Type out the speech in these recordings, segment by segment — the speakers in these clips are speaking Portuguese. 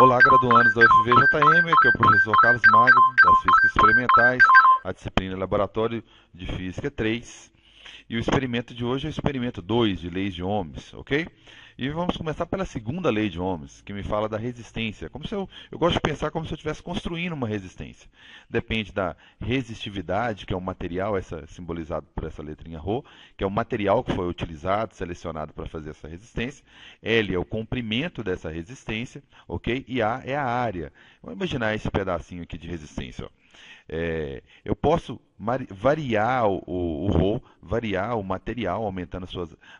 Olá, graduandos da UFVJM, aqui é o professor Carlos Magno, das Físicas Experimentais, a disciplina Laboratório de Física 3. E o experimento de hoje é o experimento 2 de leis de Ohms, ok? E vamos começar pela segunda lei de Ohms, que me fala da resistência. Eu gosto de pensar como se eu estivesse construindo uma resistência. Depende da resistividade, que é um material, simbolizado por essa letrinha ρ, que é o material que foi utilizado, selecionado para fazer essa resistência. L é o comprimento dessa resistência, ok? E A é a área. Vamos imaginar esse pedacinho aqui de resistência, ó. Eu posso variar o ρ, variar o material, aumentando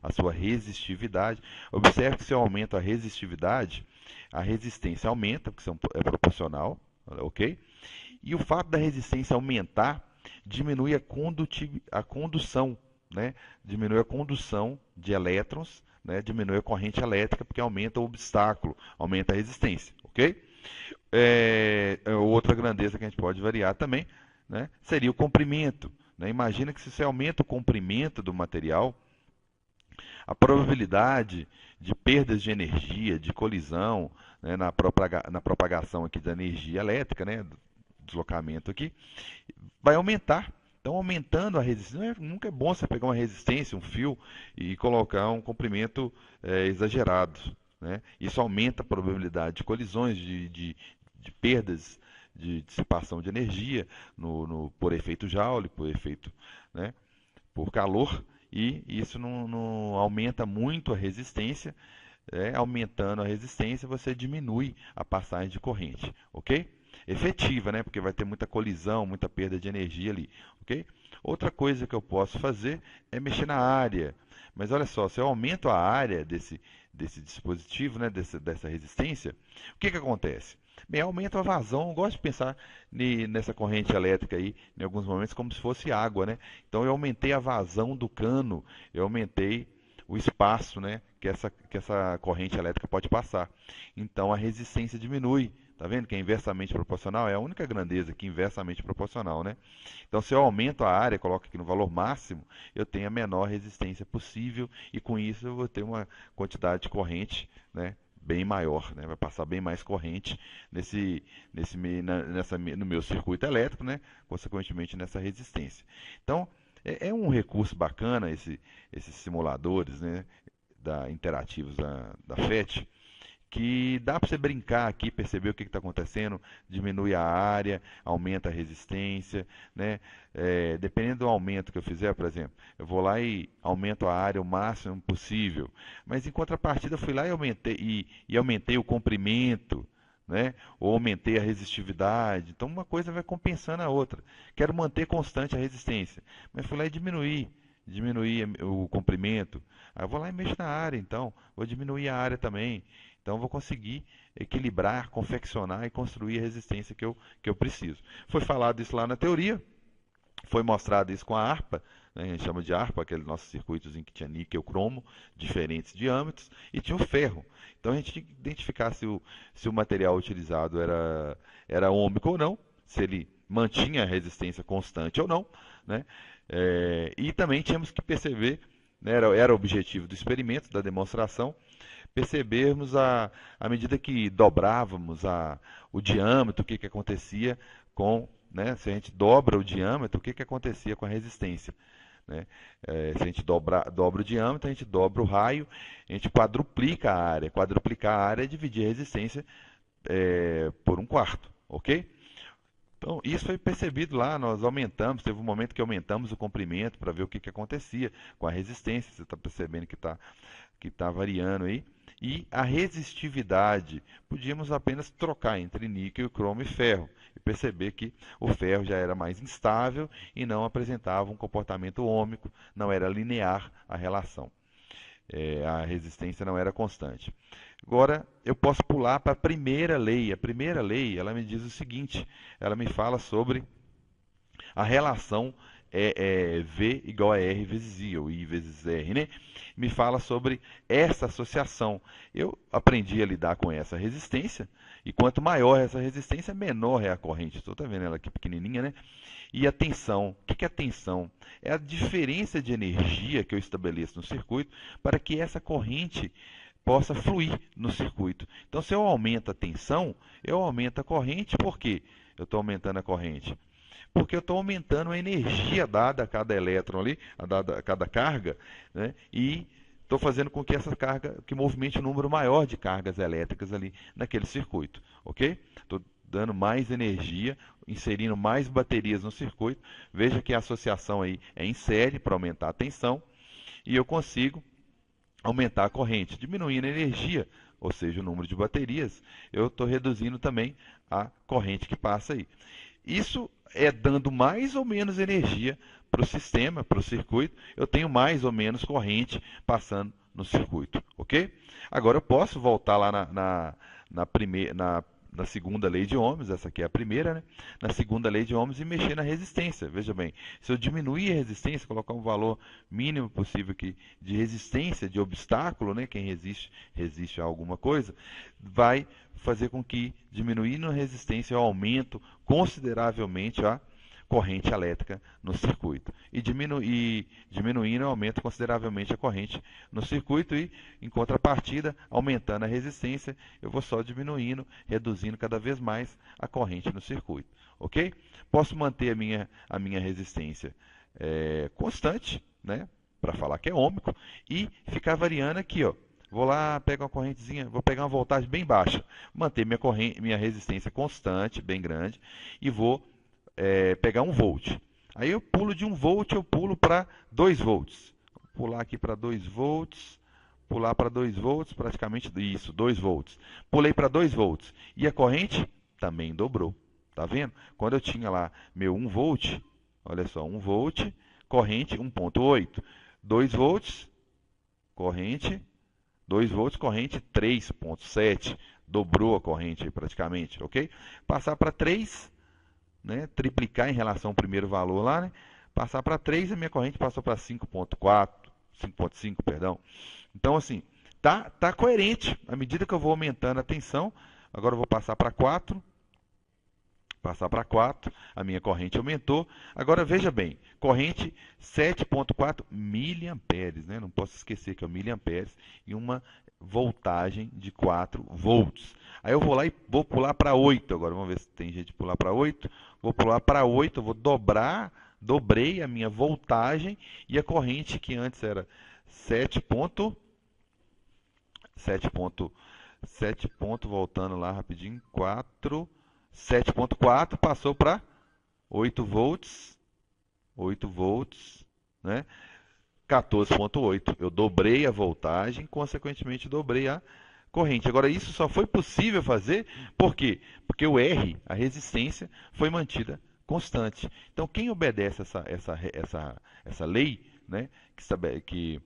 a sua resistividade. Observe que se eu aumento a resistividade, a resistência aumenta, porque é proporcional, ok? E o fato da resistência aumentar diminui a condução, né? Diminui a condução de elétrons, né? Diminui a corrente elétrica, porque aumenta o obstáculo, aumenta a resistência, ok? Outra grandeza que a gente pode variar também, né, seria o comprimento. Né? Imagina que se você aumenta o comprimento do material, a probabilidade de perdas de energia, de colisão, né, na propagação aqui da energia elétrica, né, do deslocamento aqui, vai aumentar. Então, aumentando a resistência, nunca é bom você pegar uma resistência, um fio, e colocar um comprimento exagerado. Né? Isso aumenta a probabilidade de colisões, de perdas de dissipação de energia por efeito Joule, por efeito, né, por calor, e isso não aumenta muito a resistência. Aumentando a resistência, você diminui a passagem de corrente, ok? Efetiva, né? Porque vai ter muita colisão, muita perda de energia ali, ok? Outra coisa que eu posso fazer é mexer na área. Mas olha só, se eu aumento a área desse dispositivo, né, dessa resistência, o que acontece? Bem, aumenta a vazão. Eu gosto de pensar nessa corrente elétrica aí, em alguns momentos, como se fosse água, né? Então eu aumentei a vazão do cano, eu aumentei o espaço, né, que essa corrente elétrica pode passar. Então a resistência diminui. Tá vendo que é inversamente proporcional? É a única grandeza aqui inversamente proporcional, né? Então, se eu aumento a área, coloco aqui no valor máximo, eu tenho a menor resistência possível e com isso eu vou ter uma quantidade de corrente, né, bem maior, né? Vai passar bem mais corrente no meu circuito elétrico, né? Consequentemente nessa resistência. Então, é um recurso bacana esses simuladores, né, interativos da FET, que dá para você brincar aqui, perceber o que está acontecendo, diminui a área, aumenta a resistência, né? Dependendo do aumento que eu fizer, por exemplo, eu vou lá e aumento a área o máximo possível, mas em contrapartida eu fui lá e aumentei o comprimento, né? Ou aumentei a resistividade, então uma coisa vai compensando a outra. Quero manter constante a resistência, mas fui lá e diminuir o comprimento. Aí eu vou lá e mexo na área, então, vou diminuir a área também. Então, eu vou conseguir equilibrar, confeccionar e construir a resistência que eu preciso. Foi falado isso lá na teoria, foi mostrado isso com a ARPA, né, a gente chama de ARPA, aqueles nossos circuitos em que tinha níquel, cromo, diferentes diâmetros, e tinha o ferro. Então, a gente tinha que identificar se o material utilizado era ômico ou não, se ele mantinha a resistência constante ou não, né? E também tínhamos que perceber, né, era o objetivo do experimento, da demonstração, percebermos à medida que dobrávamos o diâmetro, o que acontecia né, se a gente dobra o diâmetro, o que acontecia com a resistência. Né? Se a gente dobra o diâmetro, a gente dobra o raio, a gente quadruplica a área. Quadruplicar a área é dividir a resistência por um quarto, ok? Então, isso foi percebido lá, nós aumentamos, teve um momento que aumentamos o comprimento para ver o que acontecia com a resistência, você está percebendo que tá variando aí. E a resistividade, podíamos apenas trocar entre níquel, cromo e ferro, e perceber que o ferro já era mais instável e não apresentava um comportamento ômico, não era linear a relação. A resistência não era constante. Agora, eu posso pular para a primeira lei. A primeira lei, ela me diz o seguinte, ela me fala sobre a relação V igual a R vezes I, ou I vezes R, né? Me fala sobre essa associação. Eu aprendi a lidar com essa resistência, e quanto maior essa resistência, menor é a corrente. Estou vendo ela aqui pequenininha, né? E a tensão. O que é a tensão? É a diferença de energia que eu estabeleço no circuito para que essa corrente possa fluir no circuito. Então, se eu aumento a tensão, eu aumento a corrente. Por quê? Eu estou aumentando a corrente? Porque eu estou aumentando a energia dada a cada elétron ali, a cada carga, né? E estou fazendo com que essa carga, que movimente um número maior de cargas elétricas ali naquele circuito, ok? Estou dando mais energia, inserindo mais baterias no circuito. Veja que a associação aí é em série para aumentar a tensão e eu consigo aumentar a corrente, diminuindo a energia, ou seja, o número de baterias, eu estou reduzindo também a corrente que passa aí. Isso é dando mais ou menos energia para o sistema, para o circuito, eu tenho mais ou menos corrente passando no circuito, ok? Agora eu posso voltar lá na segunda lei de Ohms, essa aqui é a primeira, né? Na segunda lei de Ohms e mexer na resistência. Veja bem, se eu diminuir a resistência, colocar um valor mínimo possível aqui de resistência, de obstáculo, né? Quem resiste a alguma coisa, vai fazer com que, diminuindo a resistência, eu aumento consideravelmente a corrente elétrica no circuito. E diminuindo, eu aumento consideravelmente a corrente no circuito e, em contrapartida, aumentando a resistência, eu vou só diminuindo, reduzindo cada vez mais a corrente no circuito. Ok? Posso manter a minha resistência constante, né? Para falar que é ôhmico, e ficar variando aqui, ó. Vou lá, pego uma correntezinha, vou pegar uma voltagem bem baixa, manter minha resistência constante, bem grande, e vou pegar 1 volt. Aí eu pulo de 1 volt, eu pulo para 2 volts. Vou pular aqui para 2 volts, pular para 2 volts, praticamente isso, 2 volts. Pulei para 2 volts. E a corrente também dobrou. Tá vendo? Quando eu tinha lá meu 1 volt, olha só, 1 volt, corrente 1.8. 2 volts, corrente 2 volts, corrente 3.7, dobrou a corrente praticamente, ok? Passar para 3, né? Triplicar em relação ao primeiro valor lá, né? Passar para 3, a minha corrente passou para 5.4, 5.5, perdão. Então, assim, tá coerente. À medida que eu vou aumentando a tensão, agora eu vou passar para 4, a minha corrente aumentou. Agora veja bem, corrente 7.4 miliamperes, né? Não posso esquecer que é miliamperes e uma voltagem de 4 volts. Aí eu vou lá e vou pular para 8 agora. Vamos ver se tem jeito de pular para 8. Vou pular para 8, eu vou dobrei a minha voltagem e a corrente que antes era 7 voltando lá rapidinho, 7.4 passou para 8 volts, né? 14.8. Eu dobrei a voltagem, consequentemente dobrei a corrente. Agora, isso só foi possível fazer, por quê? Porque o R, a resistência, foi mantida constante. Então, quem obedece essa lei, né, que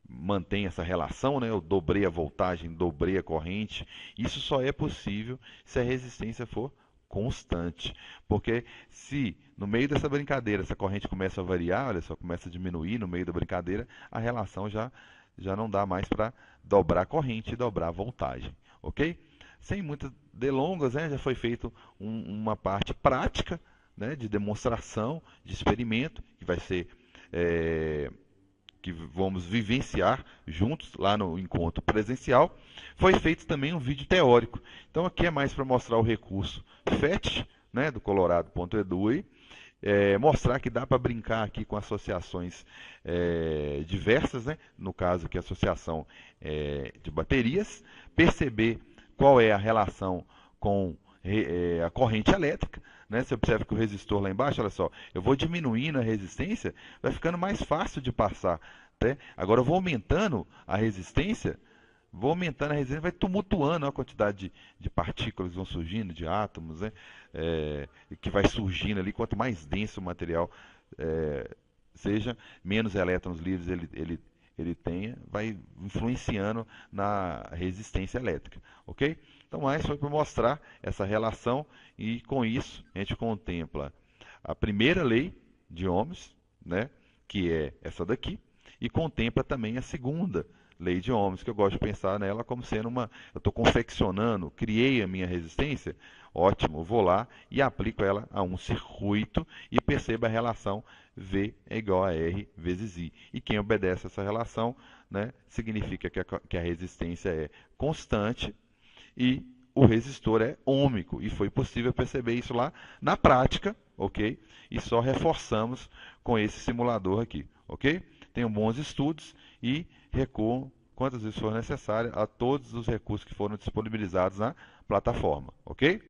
mantém essa relação, né, eu dobrei a voltagem, dobrei a corrente, isso só é possível se a resistência for constante. Porque se no meio dessa brincadeira essa corrente começa a variar, olha só, começa a diminuir no meio da brincadeira, a relação já não dá mais para dobrar a corrente e dobrar a voltagem, ok? Sem muitas delongas, né, já foi feito uma parte prática, né, de demonstração, de experimento, que vai ser que vamos vivenciar juntos lá no encontro presencial. Foi feito também um vídeo teórico. Então aqui é mais para mostrar o recurso FET, né, do Colorado.edu, mostrar que dá para brincar aqui com associações diversas, né? No caso aqui a associação de baterias, perceber qual é a relação com a corrente elétrica, né? Você observa que o resistor lá embaixo, olha só, eu vou diminuindo a resistência, vai ficando mais fácil de passar, né? Agora eu vou aumentando a resistência, vai tumultuando a quantidade de partículas que vão surgindo, de átomos, né? Que vai surgindo ali. Quanto mais denso o material seja, menos elétrons livres ele tenha, vai influenciando na resistência elétrica, ok? Então, mais foi para mostrar essa relação e, com isso, a gente contempla a primeira lei de Ohms, né? Que é essa daqui, e contempla também a segunda lei de Ohms, que eu gosto de pensar nela como sendo eu estou confeccionando, criei a minha resistência, ótimo, vou lá e aplico ela a um circuito e perceba a relação V é igual a R vezes I. E quem obedece essa relação, né, significa que a resistência é constante e o resistor é ômico. E foi possível perceber isso lá na prática, ok? E só reforçamos com esse simulador aqui, ok? Tenham bons estudos e recuam quantas vezes for necessário a todos os recursos que foram disponibilizados na plataforma, ok?